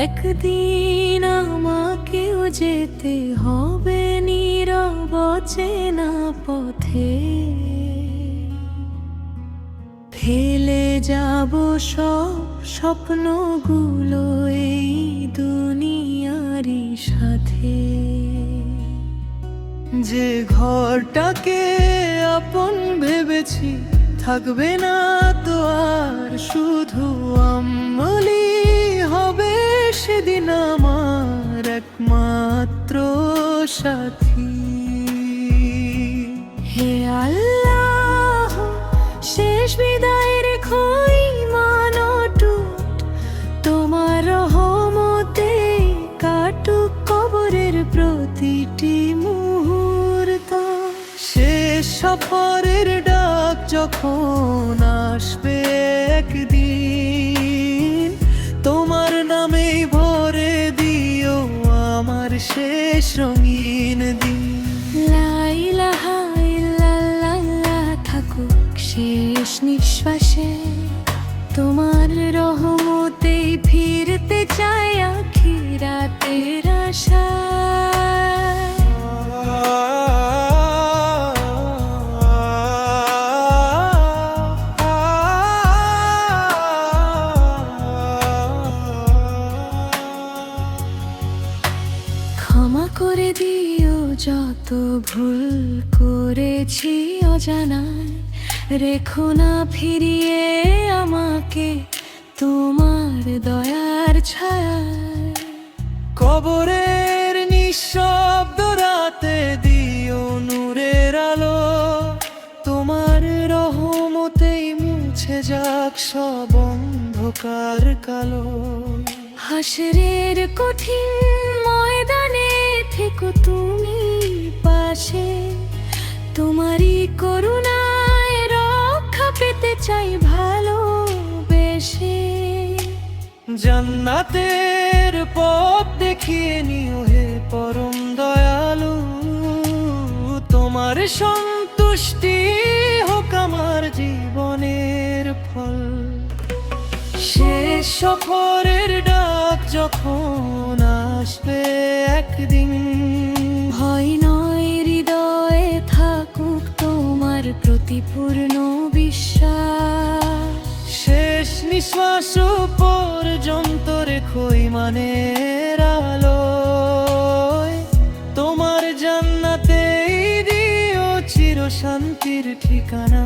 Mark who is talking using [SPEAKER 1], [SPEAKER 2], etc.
[SPEAKER 1] একদিন আমাকেও যেতে হবে নীরব অচেনা পথে, ফেলে যাব সব স্বপ্নগুলো এই দুনিয়ারই সাথে।
[SPEAKER 2] যে ঘরটাকে আপন ভেবেছি থাকবে না তো আর, শুধু আম্মলি হবে সেদিন আমার একমাত্র সাথী।
[SPEAKER 1] হে আল্লাহ, শেষ বিদায়ের খই মানটুট, তোমার রহমতে কাটুক কবরের প্রতিটি মুহূর্ত।
[SPEAKER 2] শেষ সফরের ডাক যখন আসবে একদিন, তোমার নামেই ভরে দিও আমার শেষ রঙিন দিন।
[SPEAKER 1] লা ইলাহা ইল্লাল্লাহ থাকুক শেষ নিঃশ্বাসে, তোমার রহমতেই ফিরতে চাই আখিরাতের আশায়। ক্ষমা করে দিও যত ভুল করেছি অজানায়, রেখো না ফিরিয়ে আমাকে তোমার দয়ার ছায়ায়।
[SPEAKER 2] কবরের নিঃশব্দ রাতে দিও নূরের আলো, তোমার রহমতেই মুছে যাক সব অন্ধকার কালো।
[SPEAKER 1] হাসরের কঠিন ময়দানে থেকো তুমি পাশে, তোমারই করুণায় রক্ষা পেতে চাই ভালোবেসে।
[SPEAKER 2] জান্নাতের পথ দেখিয়ে নিও হে পরম দয়ালু, তোমার সন্তুষ্টি হোক আমার জীবনের ফল। শেষ সফরের ডাক যখন আসবে একদিন,
[SPEAKER 1] ভয় নয় হৃদয়ে থাকুক তোমার প্রতি পূর্ণ বিশ্বাস।
[SPEAKER 2] শেষ নিঃশ্বাস পর্যন্ত রেখো ইমানের আলোয়, তোমার জান্নাতেই দিও চির শান্তির ঠিকানা।